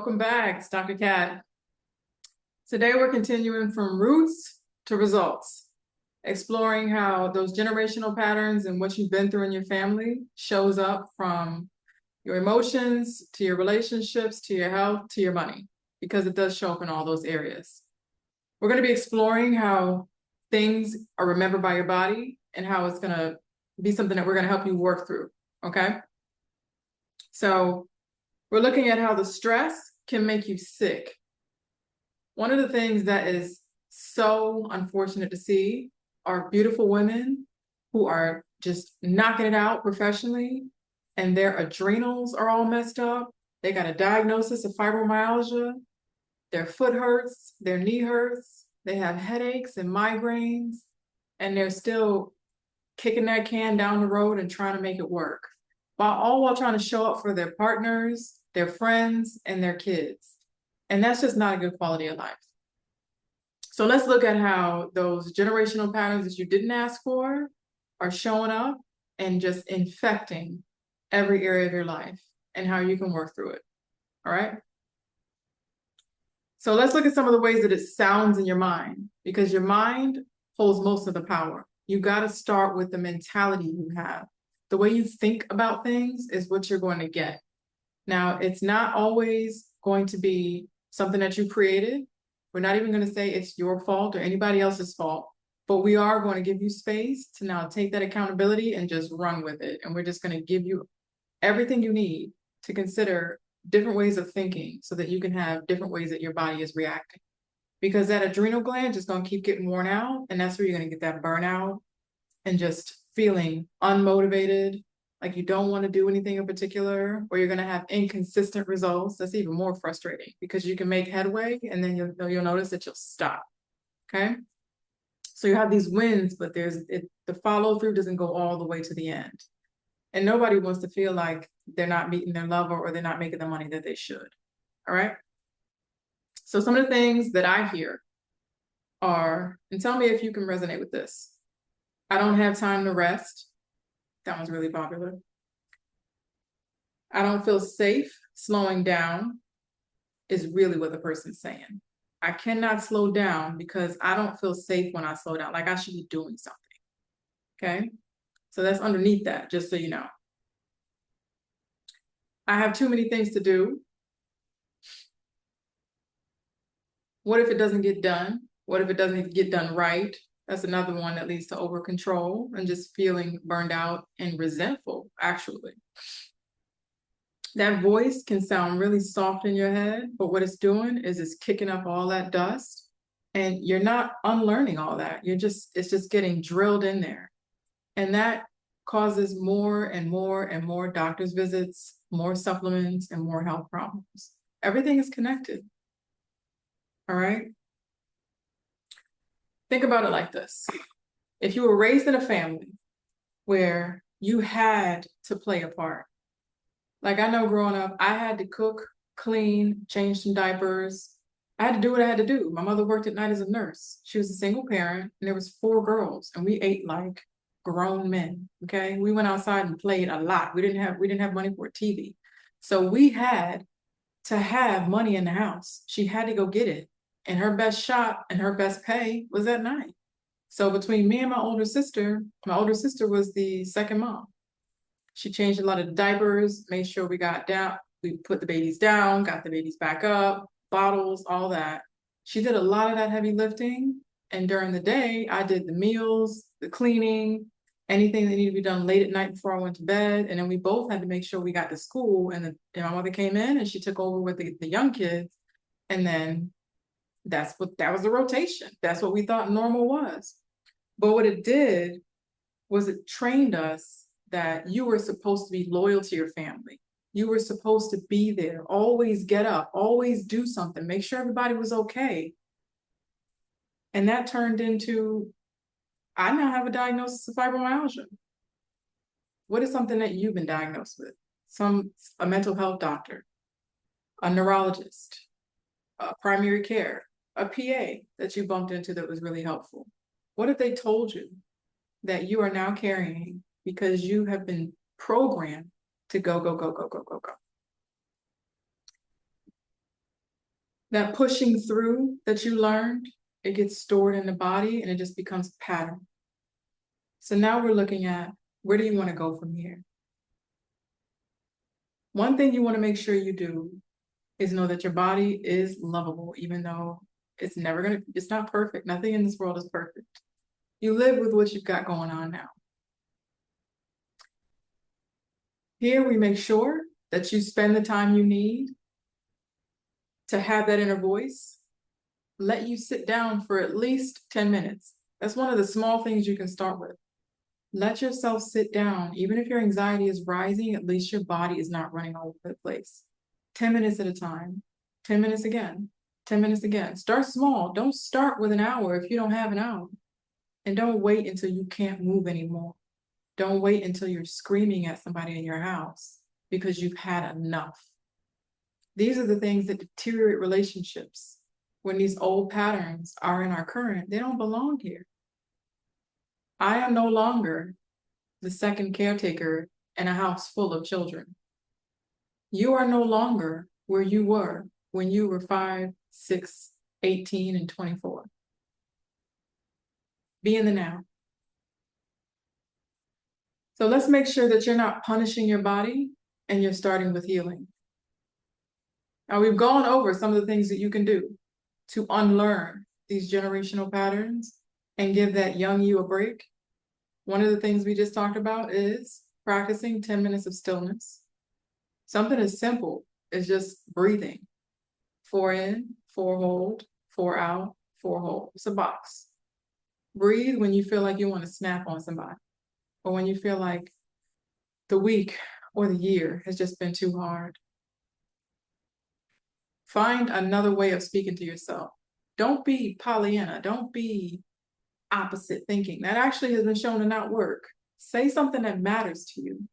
Welcome back. It's Dr. Kat. Today we're continuing from roots to results, exploring how those generational patterns and what you've been through in your family shows up from your emotions to your relationships to your health to your money, because it does show up in all those areas. We're going to be exploring how things are remembered by your body and how it's going to be something that we're going to help you work through. Okay? So we're looking at how the stress can make you sick. One of the things that is so unfortunate to see are beautiful women who are just knocking it out professionally, and their adrenals are all messed up. They got a diagnosis of fibromyalgia. Their foot hurts, their knee hurts, they have headaches and migraines, and they're still kicking that can down the road and trying to make it work, while trying to show up for their partners, their friends, and their kids. And that's just not a good quality of life. So let's look at how those generational patterns that you didn't ask for are showing up and just infecting every area of your life and how you can work through it. All right? So let's look at some of the ways that it sounds in your mind, because your mind holds most of the power. You got to start with the mentality you have. The way you think about things is what you're going to get. Now, it's not always going to be something that you created. We're not even going to say it's your fault or anybody else's fault, but we are going to give you space to now take that accountability and just run with it. And we're just going to give you everything you need to consider different ways of thinking so that you can have different ways that your body is reacting. Because that adrenal gland is going to keep getting worn out, and that's where you're going to get that burnout and just feeling unmotivated, like you don't want to do anything in particular, or you're going to have inconsistent results. That's even more frustrating because you can make headway and then you'll notice that you'll stop. Okay. So you have these wins, but the follow through doesn't go all the way to the end. And nobody wants to feel like they're not meeting their lover or they're not making the money that they should. All right. So some of the things that I hear are, and tell me if you can resonate with this. I don't have time to rest. That one's really popular. I don't feel safe slowing down is really what the person's saying. I cannot slow down because I don't feel safe when I slow down. Like I should be doing something. Okay. So that's underneath that, just so you know. I have too many things to do. What if it doesn't get done? What if it doesn't get done right? That's another one that leads to over control and just feeling burned out and resentful, actually. That voice can sound really soft in your head, but what it's doing is it's kicking up all that dust, and you're not unlearning all that. It's just getting drilled in there. And that causes more and more and more doctor's visits, more supplements, and more health problems. Everything is connected. All right? Think about it like this. If you were raised in a family where you had to play a part, like I know growing up, I had to cook, clean, change some diapers. I had to do what I had to do. My mother worked at night as a nurse. She was a single parent, and there was 4 girls, and we ate like grown men. Okay, we went outside and played a lot. We didn't have money for a TV, so we had to have money in the house. She had to go get it, and her best shot and her best pay was at night. So between me and my older sister was the second mom. She changed a lot of diapers, made sure we put the babies down, got the babies back up, bottles, all that. She did a lot of that heavy lifting. And during the day, I did the meals, the cleaning, anything that needed to be done late at night before I went to bed. And then we both had to make sure we got to school. And my mother came in and she took over with the young kids. And then that was the rotation. That's what we thought normal was. But what it did was it trained us that you were supposed to be loyal to your family. You were supposed to be there, always get up, always do something, make sure everybody was okay. And that turned into, I now have a diagnosis of fibromyalgia. What is something that you've been diagnosed with? A mental health doctor, a neurologist, a primary care, a PA that you bumped into that was really helpful. What if they told you that you are now carrying because you have been programmed to go, go, go, go, go, go, go? That pushing through that you learned, it gets stored in the body and it just becomes a pattern. So now we're looking at, where do you want to go from here? One thing you want to make sure you do is know that your body is lovable, even though it's not perfect. Nothing in this world is perfect. You live with what you've got going on now. Here we make sure that you spend the time you need to have that inner voice. Let you sit down for at least 10 minutes. That's one of the small things you can start with. Let yourself sit down. Even if your anxiety is rising, at least your body is not running all over the place. 10 minutes at a time, 10 minutes again, 10 minutes again. Start small. Don't start with an hour if you don't have an hour. And don't wait until you can't move anymore. Don't wait until you're screaming at somebody in your house because you've had enough. These are the things that deteriorate relationships. When these old patterns are in our current, they don't belong here. I am no longer the second caretaker in a house full of children. You are no longer where you were when you were 5, 6, 18, and 24. Be in the now. So let's make sure that you're not punishing your body and you're starting with healing. Now, we've gone over some of the things that you can do to unlearn these generational patterns and give that young you a break. One of the things we just talked about is practicing 10 minutes of stillness. Something as simple as just breathing. 4 in, 4 hold, 4 out, 4 hold. It's a box. Breathe when you feel like you want to snap on somebody, or when you feel like the week or the year has just been too hard. Find another way of speaking to yourself. Don't be Pollyanna. Don't be opposite thinking. That actually has been shown to not work. Say something that matters to you.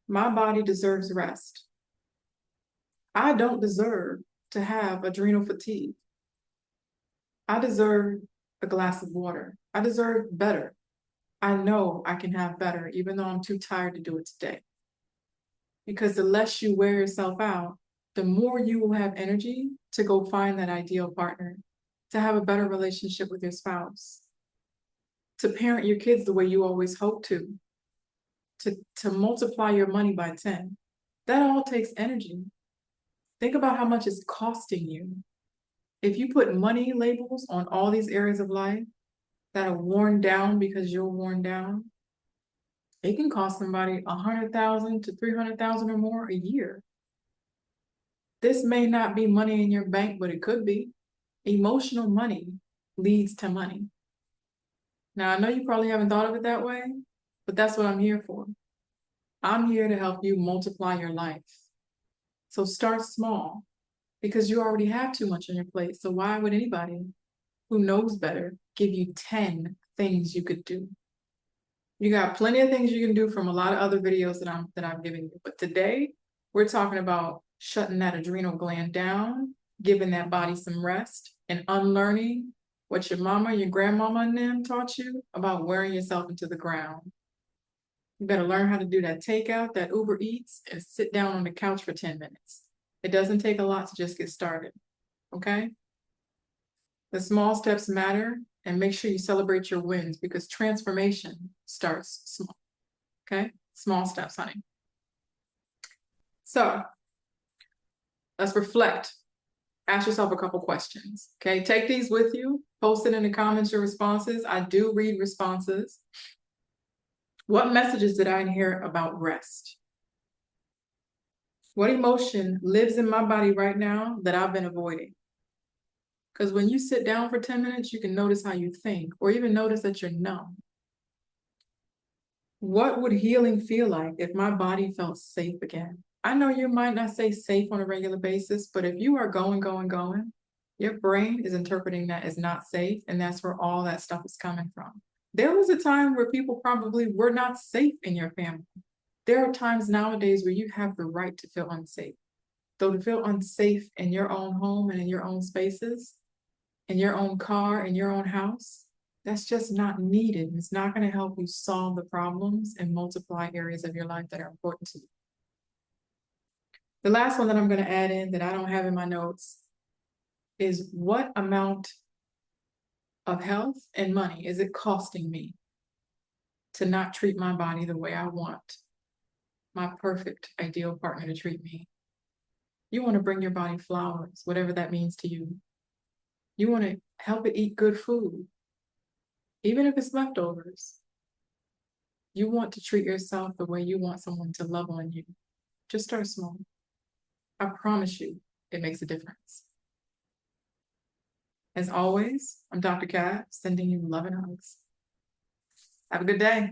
My body deserves rest. I don't deserve to have adrenal fatigue. I deserve a glass of water. I deserve better. I know I can have better, even though I'm too tired to do it today. Because the less you wear yourself out, the more you will have energy to go find that ideal partner, to have a better relationship with your spouse, to parent your kids the way you always hope to multiply your money by 10. That all takes energy. Think about how much it's costing you. If you put money labels on all these areas of life that are worn down because you're worn down, it can cost somebody $100,000 to $300,000 or more a year. This may not be money in your bank, but it could be. Emotional money leads to money. Now, I know you probably haven't thought of it that way, but that's what I'm here for. I'm here to help you multiply your life. So start small, because you already have too much on your plate. So why would anybody who knows better give you 10 things you could do? You got plenty of things you can do from a lot of other videos that I'm giving you. But today, we're talking about shutting that adrenal gland down, giving that body some rest, and unlearning what your mama, your grandmama, and them taught you about wearing yourself into the ground. You better learn how to do that takeout, that Uber Eats, and sit down on the couch for 10 minutes. It doesn't take a lot to just get started, okay? The small steps matter, and make sure you celebrate your wins, because transformation starts small, okay? Small steps, honey. So let's reflect. Ask yourself a couple questions, okay? Take these with you. Post it in the comments, your responses. I do read responses. What messages did I inherit about rest? What emotion lives in my body right now that I've been avoiding? Because when you sit down for 10 minutes, you can notice how you think, or even notice that you're numb. What would healing feel like if my body felt safe again? I know you might not say safe on a regular basis, but if you are going, your brain is interpreting that as not safe, and that's where all that stuff is coming from. There was a time where people probably were not safe in your family. There are times nowadays where you have the right to feel unsafe. Though to feel unsafe in your own home and in your own spaces, in your own car, in your own house, that's just not needed. It's not going to help you solve the problems and multiply areas of your life that are important to you. The last one that I'm going to add in that I don't have in my notes is what amount of health and money is it costing me to not treat my body the way I want my perfect ideal partner to treat me? You want to bring your body flowers, whatever that means to you. You want to help it eat good food, even if it's leftovers. You want to treat yourself the way you want someone to love on you. Just start small. I promise you, it makes a difference. As always, I'm Dr. Kat, sending you love and hugs. Have a good day.